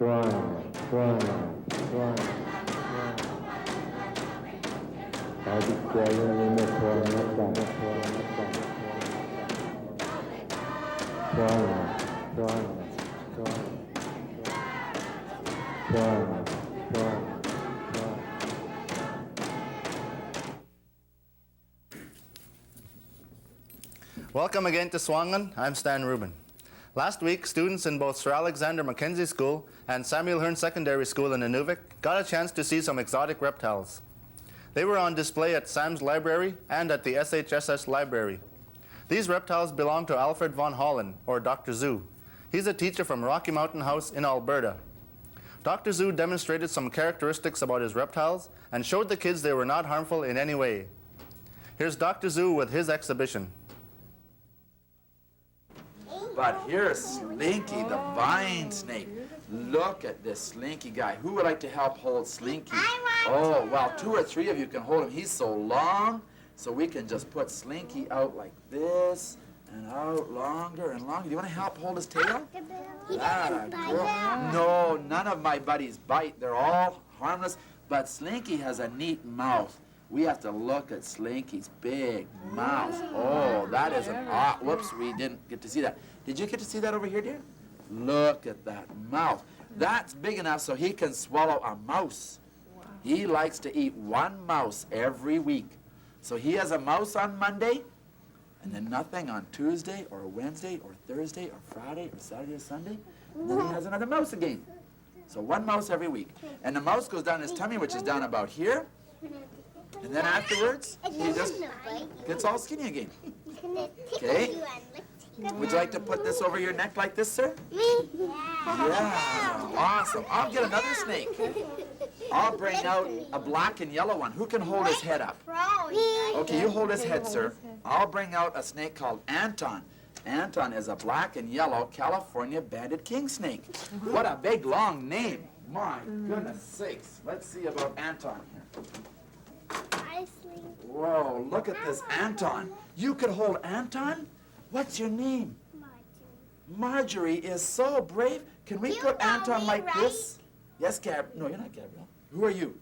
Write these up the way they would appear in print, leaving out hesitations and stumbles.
Welcome again to SUAANGAN. I'm Stan Rubin. Last week, students in both Sir Alexander Mackenzie School and Samuel Hearn Secondary School in Inuvik got a chance to see some exotic reptiles. They were on display at SAMS Library and at the SHSS Library. These reptiles belong to Alfred von Hollen, or Dr. Zoo. He's a teacher from Rocky Mountain House in Alberta. Dr. Zoo demonstrated some characteristics about his reptiles and showed the kids they were not harmful in any way. Here's Dr. Zoo with his exhibition. But here's Slinky, the vine snake. Look at this Slinky guy. Who would like to help hold Slinky? Oh, well, 2 or 3 of you can hold him. He's so long, so we can just put Slinky out like this and out longer and longer. Do you want to help hold his tail? No, none of my buddies bite. They're all harmless, but Slinky has a neat mouth. We have to look at Slinky's big mouth. Oh, that is an whoops, we didn't get to see that. Did you get to see that over here, dear? Look at that mouth. That's big enough so he can swallow a mouse. Wow. He likes to eat 1 mouse every week. So he has a mouse on Monday, and then nothing on Tuesday or Wednesday or Thursday or Friday or Saturday or Sunday. And then he has another mouse again. So 1 mouse every week. And the mouse goes down his tummy, which is down about here. And then afterwards, he just gets all skinny again. Okay? Would you like to put this over your neck like this, sir? Yeah, awesome. I'll get another snake. I'll bring out a black and yellow one. Who can hold his head up? Okay, you hold his head, sir. I'll bring out a snake called Anton. Anton is a black and yellow California banded king snake. What a big, long name. My goodness sakes. Let's see about Anton here. Whoa, look at this Anton. You could hold Anton? What's your name? Marjorie is so brave. Can we put Anton like this? Yes, no, you're not Gabrielle. Who are you?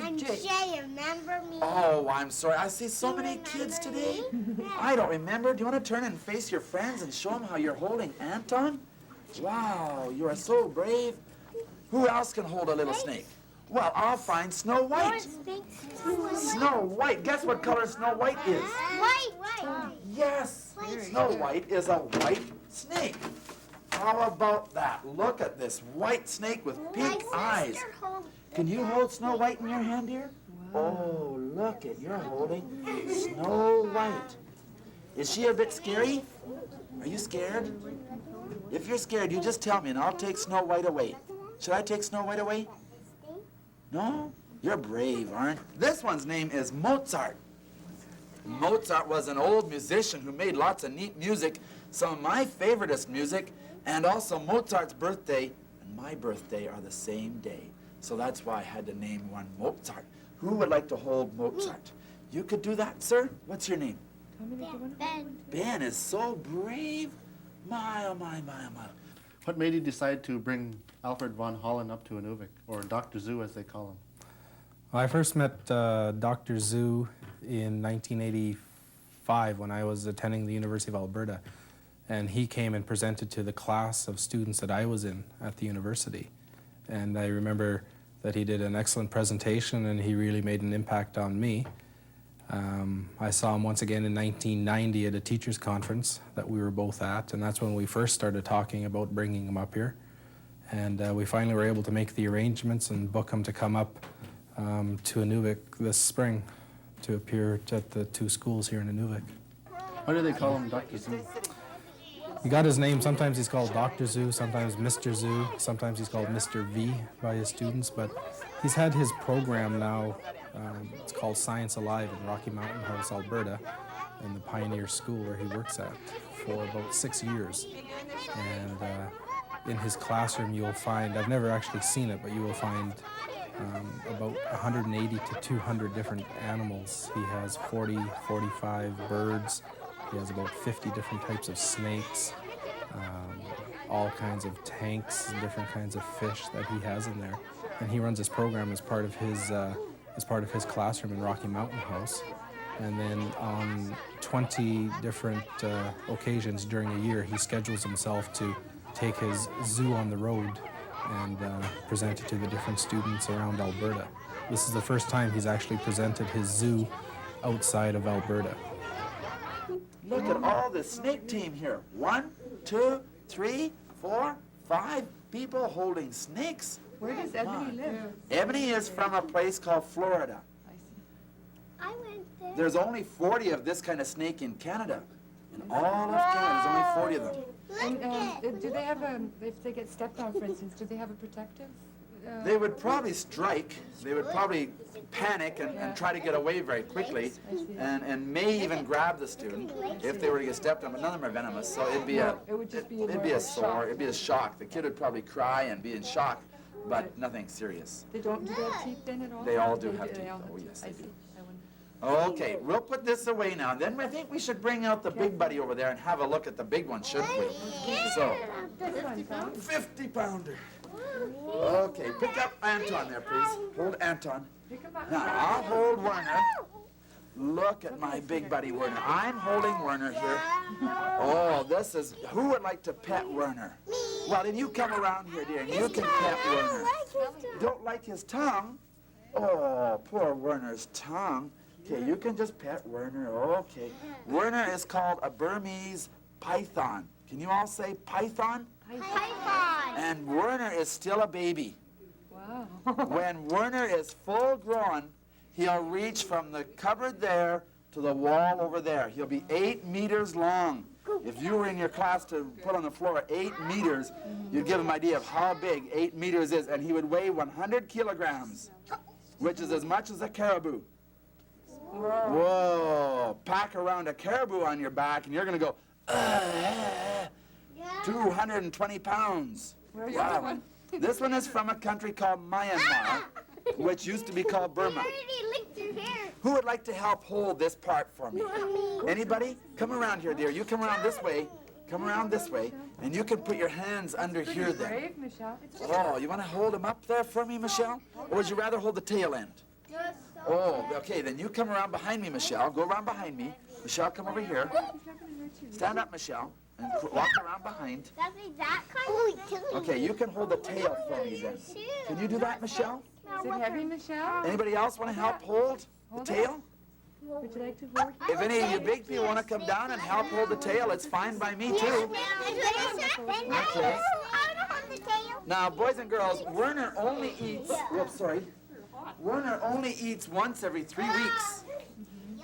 I'm Jay, remember me? Oh, I'm sorry. I see so many kids today. I don't remember. Do you want to turn and face your friends and show them how you're holding Anton? Wow, you are so brave. Who else can hold a little snake? Well, I'll find Snow White. Snow White. Guess what color Snow White is? White. Yes. Snow White is a white snake. How about that? Look at this white snake with pink eyes. Can you hold Snow White in your hand here? Oh, look at, you're holding Snow White. Is she a bit scary? Are you scared? If you're scared, you just tell me and I'll take Snow White away. Should I take Snow White away? No? You're brave, aren't you? This one's name is Mozart. Mozart was an old musician who made lots of neat music, some of my favoriteest music, and also Mozart's birthday and my birthday are the same day. So that's why I had to name one Mozart. Who would like to hold Mozart? You could do that, sir? What's your name? Ben. Ben is so brave. My, oh my, my, oh my. What made you decide to bring Alfred von Hollen up to Inuvik, or Dr. Zoo as they call him? Well, I first met Dr. Zoo in 1985 when I was attending the University of Alberta. And he came and presented to the class of students that I was in at the university. And I remember that he did an excellent presentation and he really made an impact on me. I saw him once again in 1990 at a teachers' conference that we were both at, and that's when we first started talking about bringing him up here. And we finally were able to make the arrangements and book him to come up to Inuvik this spring to appear at the 2 schools here in Inuvik. Why do they call him Dr. Zoo? He got his name. Sometimes he's called Dr. Zoo, sometimes Mr. Zoo, sometimes he's called Mr. V by his students, but he's had his program now. It's called Science Alive in Rocky Mountain House, Alberta, in the Pioneer School where he works at for about 6 years. And in his classroom you'll find, I've never actually seen it, but you will find about 180 to 200 different animals. He has 40, 45 birds. He has about 50 different types of snakes, all kinds of tanks and different kinds of fish that he has in there. And he runs this program as part of his classroom in Rocky Mountain House. And then on 20 different occasions during a year, he schedules himself to take his zoo on the road and present it to the different students around Alberta. This is the first time he's actually presented his zoo outside of Alberta. Look at all the snake team here. 1, 2, 3, 4, 5 people holding snakes. Where does Ebony live? Ebony is from a place called Florida. I went there. There's only 40 of this kind of snake in Canada. In all of Canada, there's only 40 of them. And do they have if they get stepped on, for instance, do they have a protective? They would probably strike. They would probably panic and try to get away very quickly, and may even grab the student if they were to get stepped on. But none of them are venomous, so it'd be a sore, it'd be a shock. The kid would probably cry and be in shock, but nothing serious. Do they have teeth then at all? They all do have teeth. Oh yes, they do. Okay, we'll put this away now. Then I think we should bring out the big buddy over there and have a look at the big one, shouldn't we? So, 50-pounder. Okay, pick up Anton there, please. Hold Anton. Now, I'll hold Werner. Look at my big buddy Werner. I'm holding Werner here. Oh, this is... Who would like to pet Werner? Well, then you come around here, dear, and you can pet Werner. Don't like his tongue? Oh, poor Werner's tongue. Okay, you can just pet Werner. Okay. Werner is called a Burmese Python. Can you all say Python? Python. And Werner is still a baby. Wow. When Werner is full grown, he'll reach from the cupboard there to the wall over there. He'll be 8 meters long. If you were in your class to put on the floor 8 meters, you'd give him an idea of how big 8 meters is. And he would weigh 100 kilograms, which is as much as a caribou. Whoa, pack around a caribou on your back and you're going to go, 220 pounds. Wow. This one is from a country called Myanmar, which used to be called Burma. Who would like to help hold this part for me? Anybody? Come around here, dear. You come around this way. Come around this way. And you can put your hands under here then. Brave, Michelle. Oh, you want to hold him up there for me, Michelle? Or would you rather hold the tail end? Oh, okay, then you come around behind me, Michelle. Go around behind me. Michelle, come over here. Stand up, Michelle, and walk around behind. Okay, you can hold the tail for me then. Can you do that, Michelle? Is it heavy, Michelle? Anybody else want to help hold the tail? Would you like to hold? If any of you big people want to come down and help hold the tail, it's fine by me too. Okay. Now, boys and girls, Werner only eats, whoops, sorry. Werner only eats once every 3 weeks.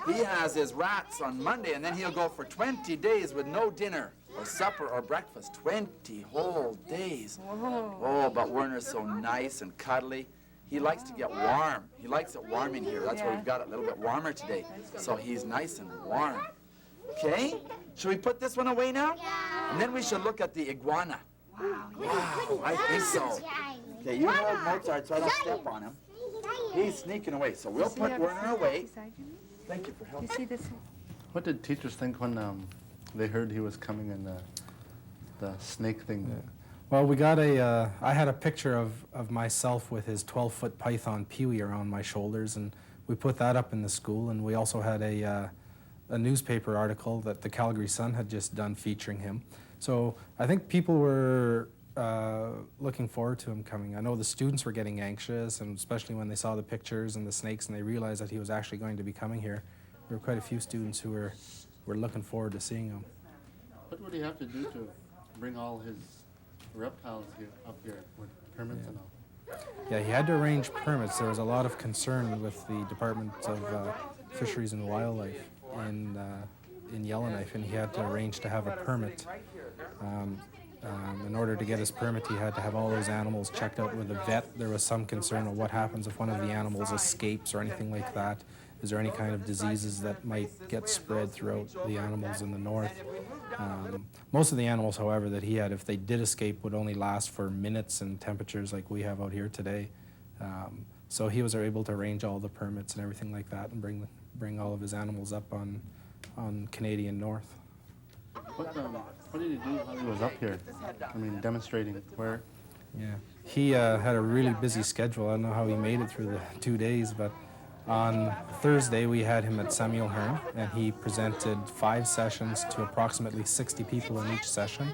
He has his rats on Monday, and then he'll go for 20 days with no dinner or supper or breakfast. 20 whole days. Oh, but Werner's so nice and cuddly. He likes to get warm. He likes it warm in here. That's why we've got it a little bit warmer today. So he's nice and warm. Okay? Should we put this one away now? And then we should look at the iguana. Wow, I think so. Okay, you hold Mozart so I don't step on him. He's sneaking away, so we'll put Werner away. Thank you for helping. You see this? What did teachers think when they heard he was coming in the snake thing? Yeah. Well, we got I had a picture of myself with his 12-foot python Pee-wee around my shoulders, and we put that up in the school, and we also had a newspaper article that the Calgary Sun had just done featuring him. So I think people were looking forward to him coming. I know the students were getting anxious, and especially when they saw the pictures and the snakes and they realized that he was actually going to be coming here. There were quite a few students who were looking forward to seeing him. What would he have to do to bring all his reptiles up here with permits and all? Yeah, he had to arrange permits. There was a lot of concern with the Department of Fisheries and Wildlife in Yellowknife, and he had to arrange to have a permit. In order to get his permit, he had to have all those animals checked out with a vet. There was some concern of what happens if one of the animals escapes or anything like that. Is there any kind of diseases that might get spread throughout the animals in the north? Most of the animals, however, that he had, if they did escape, would only last for minutes in temperatures like we have out here today. So he was able to arrange all the permits and everything like that and bring all of his animals up on Canadian North. What did he do while he was up here? I mean, demonstrating where? Yeah. He had a really busy schedule. I don't know how he made it through the 2 days, but on Thursday we had him at Samuel Hearn, and he presented 5 sessions to approximately 60 people in each session.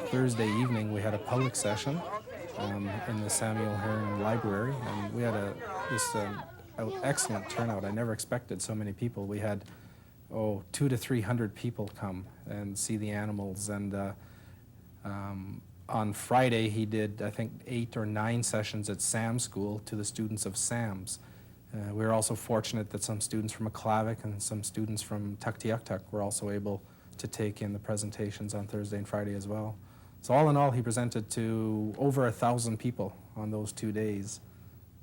Thursday evening we had a public session in the Samuel Hearn Library, and we had an excellent turnout. I never expected so many people. We had 200 to 300 people come and see the animals, and on Friday he did, I think, 8 or 9 sessions at SAMS school to the students of SAMS. We were also fortunate that some students from Aklavik and some students from Tuktoyaktuk were also able to take in the presentations on Thursday and Friday as well. So all in all, he presented to over 1,000 people on those 2 days.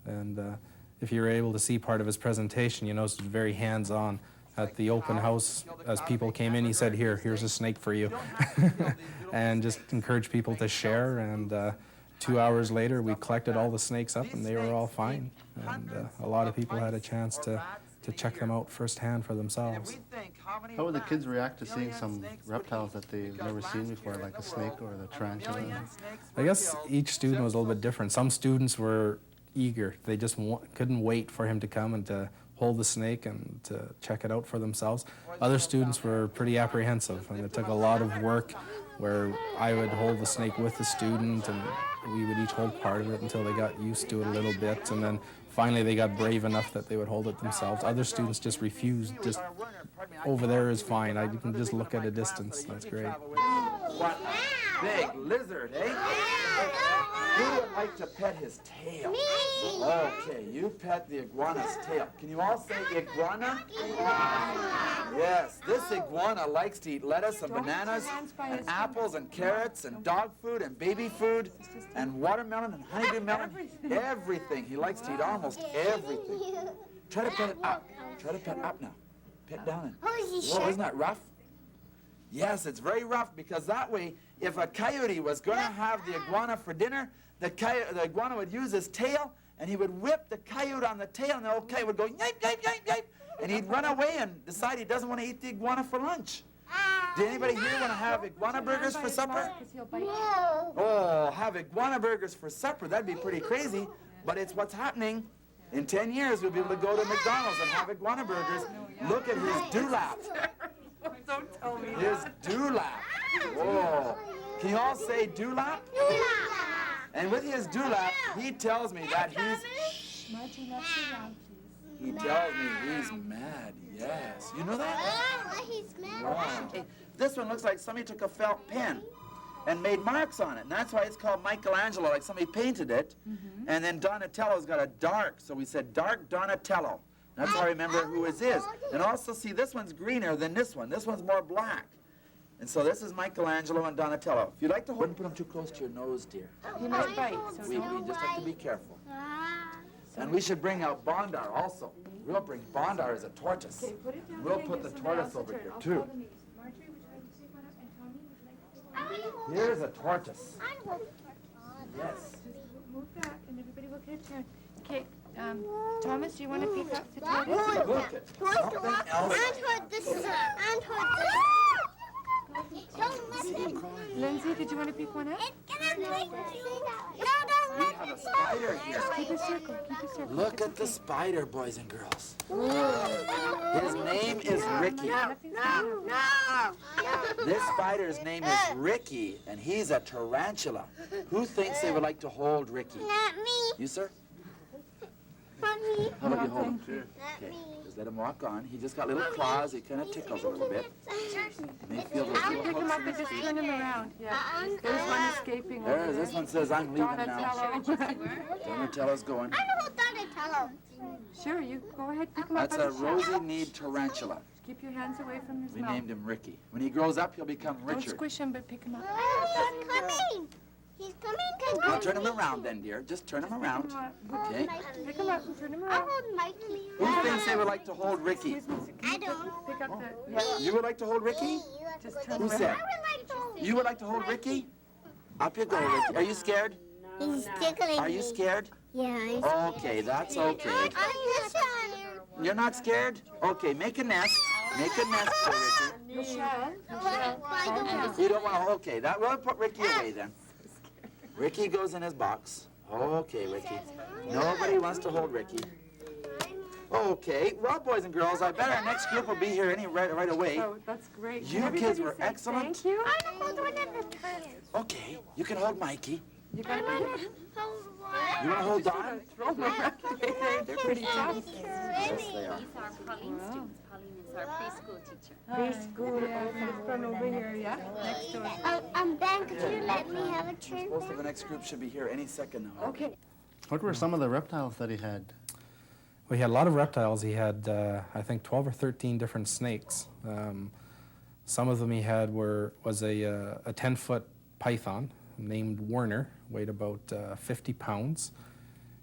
And if you were able to see part of his presentation, you noticed it was very hands-on. At the open house, as people came in, he said, here's a snake for you. And just encouraged people to share. And 2 hours later, we collected all the snakes up, and they were all fine. And a lot of people had a chance to check them out firsthand for themselves. How would the kids react to seeing some reptiles that they've never seen before, like a snake or the tarantula? I guess each student was a little bit different. Some students were eager. They just couldn't wait for him to come and to hold the snake and to check it out for themselves. Other students were pretty apprehensive, and it took a lot of work where I would hold the snake with the student, and we would each hold part of it until they got used to it a little bit, and then finally they got brave enough that they would hold it themselves. Other students just refused. Just over there is fine. You can just look at a distance. That's great. What a big lizard, eh? Who would like to pet his tail? Okay, you pet the iguana's tail. Can you all say iguana? Yes, this iguana likes to eat lettuce and bananas and apples and carrots and dog food and baby food and watermelon and honeydew melon. Everything. He likes to eat almost everything. Try to pet it up. Try to pet up now. Pet down. Whoa, isn't that rough? Yes, it's very rough, because that way, if a coyote was going to have the iguana for dinner, the iguana would use his tail, and he would whip the coyote on the tail, and the old coyote would go, yipe, yipe, yipe, yipe, and he'd run away and decide he doesn't want to eat the iguana for lunch. Did anybody here want to have iguana burgers for supper? Oh, have iguana burgers for supper. That'd be pretty crazy, but it's what's happening. In 10 years, we'll be able to go to McDonald's and have iguana burgers. Look at his dewlap. Don't tell me. His dewlap. Whoa. Can you all say dewlap? And with his dewlap, he tells me that he tells me he's mad. Yes. You know that? He's mad. Wow. This one looks like somebody took a felt pen and made marks on it. And that's why it's called Michelangelo, like somebody painted it. And then Donatello's got a dark, so we said dark Donatello. That's how I remember who his is. And also, see, this one's greener than this one. This one's more black. And so this is Michelangelo and Donatello. If you'd like to hold, put them too close to your nose, dear. He might bite, so We just have to be careful. And we should bring out Bondar also. We'll bring Bondar as a tortoise. Okay, put it down. We'll Okay, put the give somebody tortoise else a over turn. here, I'll too. call the names. Marjorie, would you like to take one up? And Tommy, would you like to take one up? Here's a tortoise. Yes. Just move back, and everybody will get a turn. Okay, Thomas, do you want to pick up the tortoise? Look at something else. This is Lindsay, did you want to pick one up? We have a spider here. Keep a circle, keep a circle. Look at the spider, boys and girls. His name is Ricky. This spider's name is Ricky, and he's a tarantula. Who thinks they would like to hold Ricky? Not me. You, sir? Not me. How about you hold him? Not Okay, me. just let him walk on. He just got little claws. He kind of tickles a little bit. And they feel those little Pick him hooks up in and his just feet. turn him around. Yeah. There's one escaping over There, there. this one says, I'm leaving now. Donatello. Donatello's going. I know Donatello. Sure, you go ahead, pick him up. That's by a the shell. rosy-kneed tarantula. Keep your hands away from his We mouth. named him Ricky. When he grows up, he'll become Don't Richard. squish him, but pick him up. He's coming. He's coming. Well, turn him around then, dear. Just turn him around. Okay. Pick him up and turn him I around. hold Mikey. Who thinks they would like to hold Ricky? Excuse me, I can you don't. pick up the... Yeah. You would like to hold Ricky? Just turn Who around. said? I would like to hold You would like to hold Ricky? Up you go, Ricky. Are you scared? He's tickling Are you scared? Yeah, Okay, that's okay. I'm just scared. You're not scared? Okay, make a nest. Make a nest for Ricky. Michelle. You don't want to, okay, that, we'll put Ricky away then. Ricky goes in his box. Okay, Ricky. Nobody wants to hold Ricky. Okay, well, boys and girls, I bet our next group will be here right away. Oh, that's great. You Everybody kids were say excellent. Thank you. I don't hold one of the turtles. Okay, you can hold Mikey. You got I to want to hold one. You want to hold Don? throw them around. They're pretty tough. Yes, they are. These are Pauline's students. Pauline is our preschool teacher. Preschool, yeah, she's from over here, yeah, next door. Ben, could you let me have a turn? Most of the next group should be here any second now. Okay. What were some of the reptiles that he had? Well, he had a lot of reptiles. He had, I think, 12 or 13 different snakes. Some of them he had was a 10-foot python named Werner, weighed about 50 pounds.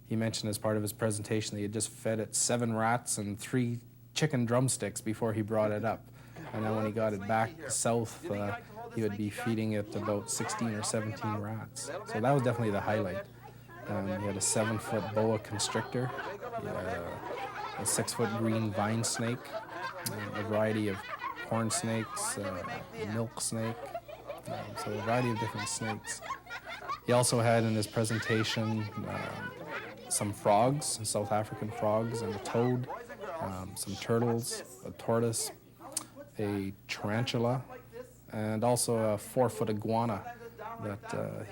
He mentioned as part of his presentation that he had just fed it 7 rats and 3 chicken drumsticks before he brought it up. And then when he got it back south, he would be feeding it about 16 or 17 rats. So that was definitely the highlight. He had a 7-foot boa constrictor, he had a 6-foot green vine snake, a variety of corn snakes, milk snake, so a variety of different snakes. He also had in his presentation some frogs, South African frogs, and a toad, some turtles, a tortoise, a tarantula, and also a 4-foot iguana that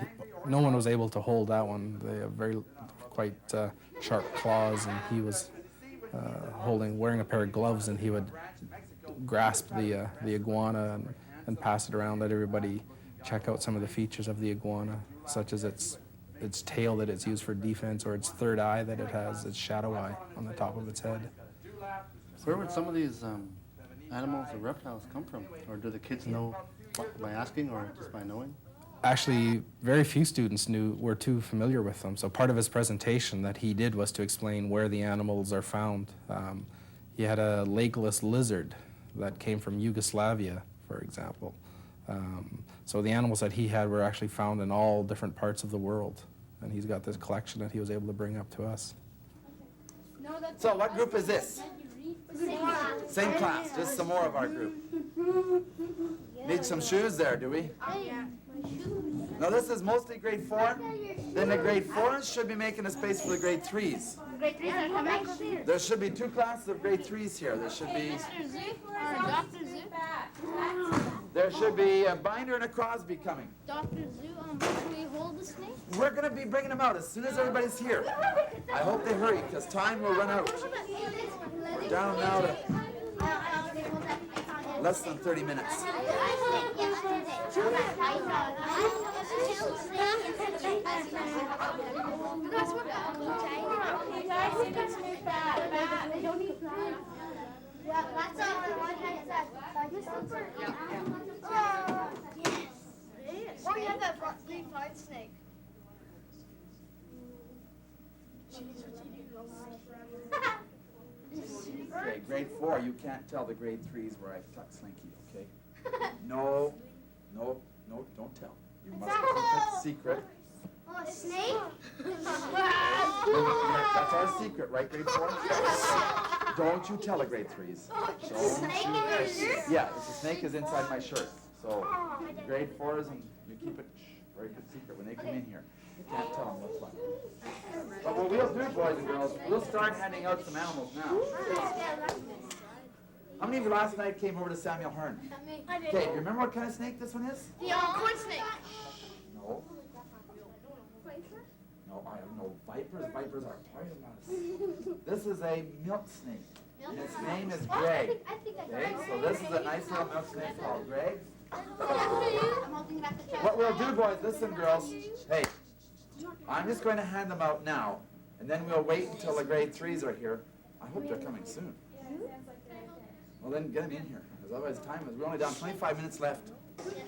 no one was able to hold that one. They have quite sharp claws, and he was wearing a pair of gloves, and he would grasp the iguana and pass it around, let everybody check out some of the features of the iguana, such as its tail that it's used for defense, or its third eye that it has, its shadow eye on the top of its head. Where would some of these animals or reptiles come from? Or do the kids know by asking or just by knowing? Actually, very few students were too familiar with them. So part of his presentation that he did was to explain where the animals are found. He had a legless lizard that came from Yugoslavia, for example. So the animals that he had were actually found in all different parts of the world. And he's got this collection that he was able to bring up to us. So what group is this? Same class, just some more of our group. Need some shoes there, do we? Now this is mostly grade 4. Then the grade 4s should be making a space for the grade 3s. Grade 3 are coming. There should be 2 classes of grade 3s here. There should be a Binder and a Crosby coming. Dr. Zoo, can we hold the snake? We're going to be bringing them out as soon as everybody's here. I hope they hurry, because time will run out. We're down now to less than 30 minutes. Or you have that green vine snake. Okay, grade 4, you can't tell the grade 3s where I tuck Slinky, okay? No, don't tell. You must keep it secret. Oh, a snake? That's our secret, right, grade 4? Don't you tell the grade 3s. Snake in your shirt? Yeah, the snake is inside my shirt. So, grade 4s, and you keep it very good secret when they come in here. You can't tell them what's what. But what we'll do, boys and girls, we'll start handing out some animals now. How many of you last night came over to Samuel Hearn? Okay, you remember what kind of snake this one is? The corn snake. No. No, I have no vipers. Vipers are poisonous. This is a milk snake. And its name is Greg. Okay, so this is a nice little milk snake called Greg. What we'll do, boys, listen, girls. Hey, I'm just going to hand them out now, and then we'll wait until the grade 3s are here. I hope they're coming soon. Well, then get them in here, because otherwise time is, we're only down 25 minutes left.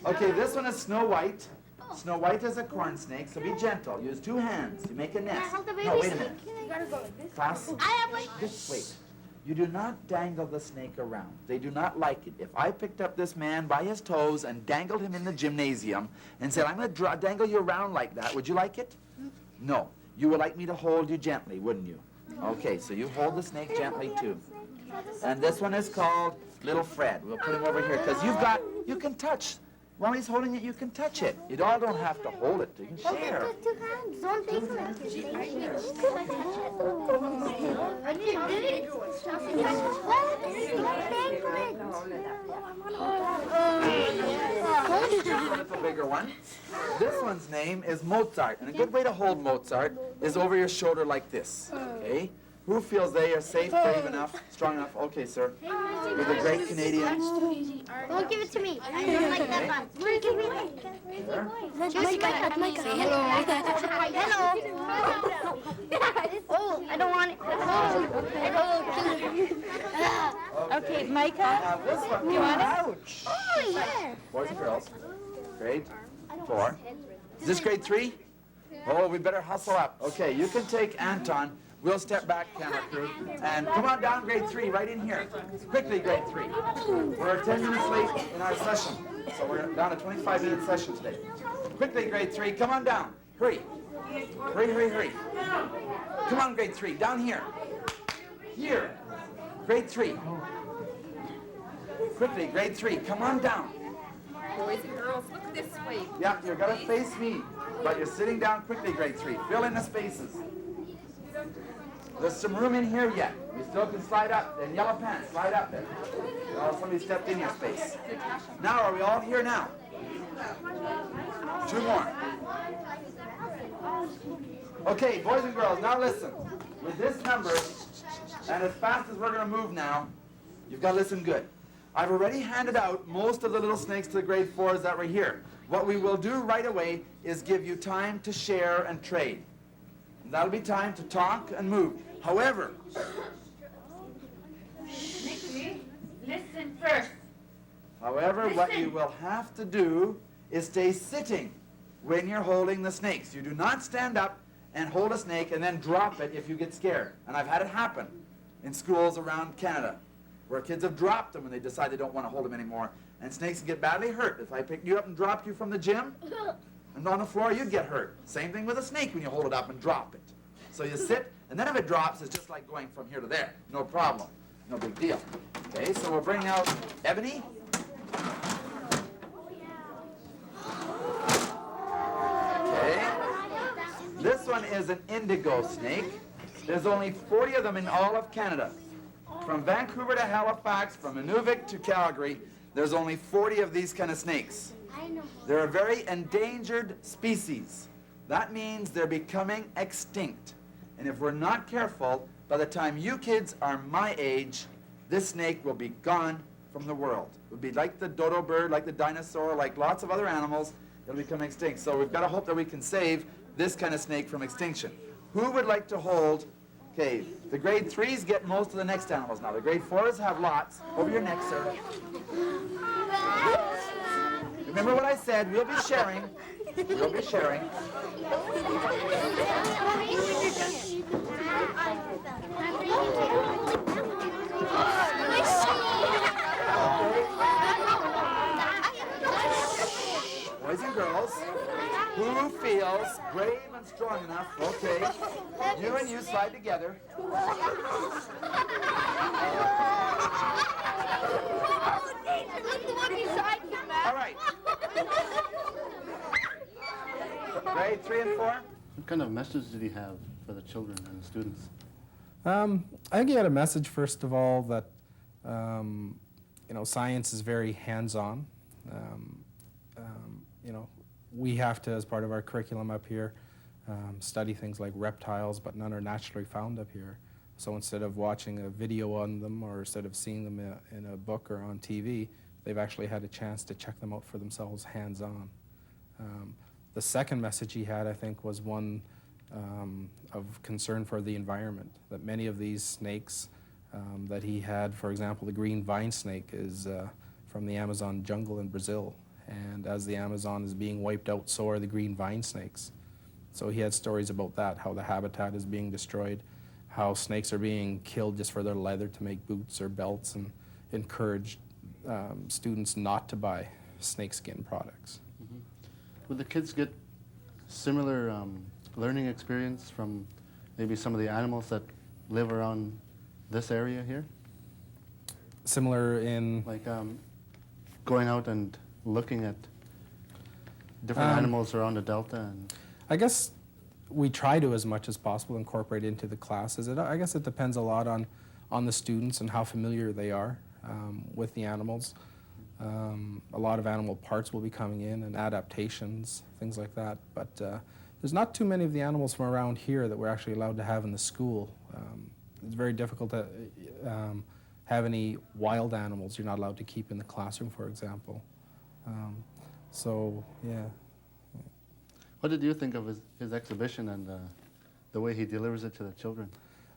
Okay, this one is Snow White. Snow White is a corn snake, so be gentle. Use 2 hands. You make a nest. No, wait a minute. Class, just wait. You do not dangle the snake around. They do not like it. If I picked up this man by his toes and dangled him in the gymnasium and said, I'm going to dangle you around like that, would you like it? No. You would like me to hold you gently, wouldn't you? Okay, so you hold the snake gently too. And this one is called Little Fred. We'll put him over here because you can touch. While he's holding it, you can touch it. You all don't have to hold it. You can share. Two hands. Don't take it. A bigger one. This one's name is Mozart, and a good way to hold Mozart is over your shoulder like this. Okay? Who feels they are safe, brave enough, strong enough? Okay, sir. With a great Canadian. Don't give it to me. I don't like that one. Give me Micah. Say hello. Hello. Oh, I don't want it. Okay, Micah, This one. you want it? Ouch. Oh, yeah. Boys and girls. Grade 4. Is this grade 3? Oh, we better hustle up. Okay, you can take Anton. We'll step back, camera crew, and come on down, grade 3, right in here. Quickly, grade 3. We're 10 minutes late in our session, so we're down a 25-minute session today. Quickly, grade 3, come on down. Hurry. Hurry, hurry, hurry. Come on, grade 3, down here. Here. Grade 3. Quickly, grade 3, come on down. Boys and girls, look this way. Yeah, you're gonna face me, but you're sitting down quickly, grade 3. Fill in the spaces. There's some room in here yet. You still can slide up. Then yellow pants, slide up there. Oh, somebody stepped in your space. Now, are we all here now? 2 more. Okay, boys and girls, now listen. With this number, and as fast as we're going to move now, you've got to listen good. I've already handed out most of the little snakes to the grade 4s that were here. What we will do right away is give you time to share and trade. And that'll be time to talk and move. However, listen first. however, what you will have to do is stay sitting when you're holding the snakes. You do not stand up and hold a snake and then drop it if you get scared. And I've had it happen in schools around Canada where kids have dropped them when they decide they don't want to hold them anymore. And snakes can get badly hurt. If I picked you up and dropped you from the gym and on the floor, you'd get hurt. Same thing with a snake when you hold it up and drop it. So you sit, and then if it drops, it's just like going from here to there. No problem. No big deal. Okay, so we'll bring out Ebony. Okay. This one is an Indigo Snake. There's only 40 of them in all of Canada. From Vancouver to Halifax, from Inuvik to Calgary, there's only 40 of these kind of snakes. They're a very endangered species. That means they're becoming extinct. And if we're not careful, by the time you kids are my age, this snake will be gone from the world. It will be like the dodo bird, like the dinosaur, like lots of other animals. It'll become extinct. So we've got to hope that we can save this kind of snake from extinction. Who would like to hold? Okay, the grade 3s get most of the next animals now. The grade 4s have lots. Over your neck, sir. Remember what I said, we'll be sharing. We'll be sharing. Boys and girls, who feels brave and strong enough? Okay, you and you slide together. All right. Grade 3 and 4? What kind of message did he have for the children and the students? I think he had a message, first of all, that science is very hands-on. We have to, as part of our curriculum up here, study things like reptiles, but none are naturally found up here. So instead of watching a video on them or instead of seeing them in a book or on TV, they've actually had a chance to check them out for themselves hands-on. The second message he had, I think, was one of concern for the environment, that many of these snakes that he had, for example, the green vine snake is from the Amazon jungle in Brazil. And as the Amazon is being wiped out, so are the green vine snakes. So he had stories about that, how the habitat is being destroyed, how snakes are being killed just for their leather to make boots or belts, and encouraged students not to buy snakeskin products. Mm-hmm. Would the kids get similar learning experience from maybe some of the animals that live around this area here? Similar in... Like going out and looking at different animals around the delta? And I guess we try to, as much as possible, incorporate into the classes. I guess it depends a lot on the students and how familiar they are with the animals. A lot of animal parts will be coming in and adaptations, things like that. But there's not too many of the animals from around here that we're actually allowed to have in the school. It's very difficult to have any wild animals you're not allowed to keep in the classroom, for example. So, yeah. what did you think of his exhibition and the way he delivers it to the children?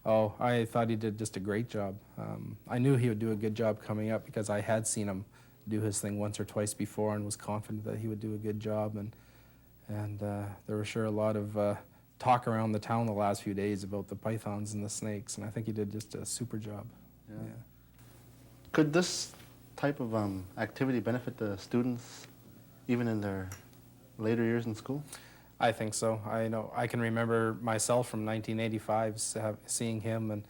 Oh, I thought he did just a great job. I knew he would do a good job coming up because I had seen him do his thing once or twice before and was confident that he would do a good job. And there was sure a lot of talk around the town the last few days about the pythons and the snakes, and I think he did just a super job. Yeah. Could this type of activity benefit the students even in their later years in school? I think so. I know. I can remember myself from 1985 seeing him, and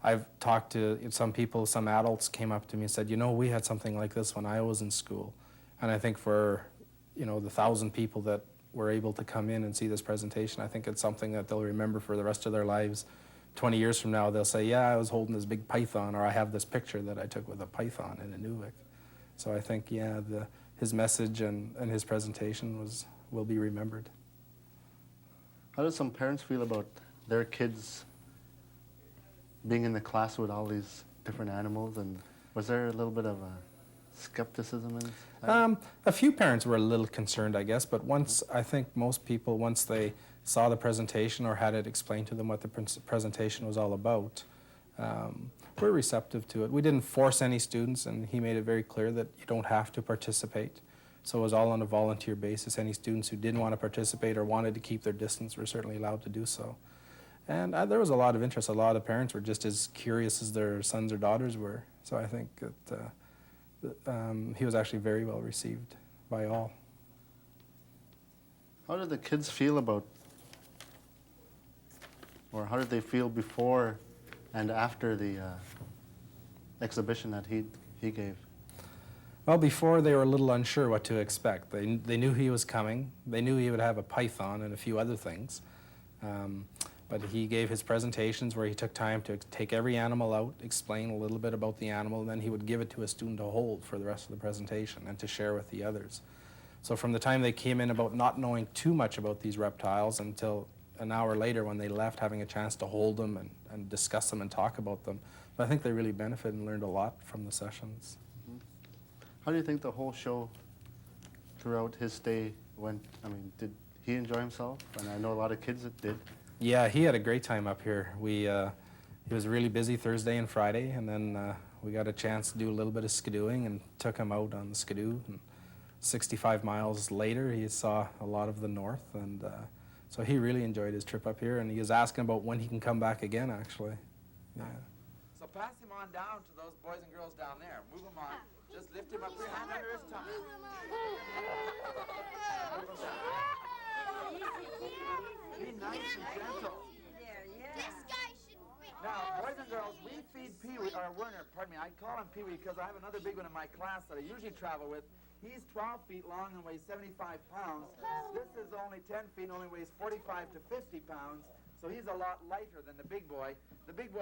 I've talked to some people, some adults came up to me and said, you know, we had something like this when I was in school. And I think for, the 1,000 people that were able to come in and see this presentation, I think it's something that they'll remember for the rest of their lives. 20 years from now, they'll say, yeah, I was holding this big python, or I have this picture that I took with a python in Inuvik. So I think, yeah, his message and his presentation will be remembered. How do some parents feel about their kids being in the class with all these different animals? And was there a little bit of skepticism in that? A few parents were a little concerned, I guess, but I think most people, once they saw the presentation or had it explained to them what the presentation was all about, were receptive to it. We didn't force any students, and he made it very clear that you don't have to participate. So it was all on a volunteer basis. Any students who didn't want to participate or wanted to keep their distance were certainly allowed to do so. And there was a lot of interest. A lot of parents were just as curious as their sons or daughters were. So I think that he was actually very well received by all. How did the kids feel about, or how did they feel before and after the exhibition that he gave? Well, before they were a little unsure what to expect. They knew he was coming. They knew he would have a python and a few other things. But he gave his presentations where he took time to take every animal out, explain a little bit about the animal, and then he would give it to a student to hold for the rest of the presentation and to share with the others. So from the time they came in about not knowing too much about these reptiles until an hour later when they left, having a chance to hold them and discuss them and talk about them, but I think they really benefited and learned a lot from the sessions. How do you think the whole show throughout his stay went? I mean, did he enjoy himself? And I know a lot of kids that did. Yeah, he had a great time up here. He was really busy Thursday and Friday, and then we got a chance to do a little bit of skidooing and took him out on the skidoo. And 65 miles later, he saw a lot of the north, and so he really enjoyed his trip up here, and he was asking about when he can come back again, actually. Yeah. So pass him on down to those boys and girls down there. Move him on. Just lift him up your hand under his tongue. Be nice and gentle. This guy should be. Now, boys and girls, we feed Pee-wee, or Werner, pardon me, I call him Pee-wee because I have another big one in my class that I usually travel with. He's 12 feet long and weighs 75 pounds. This is only 10 feet and only weighs 45 to 50 pounds. So he's a lot lighter than the big boy. The big boy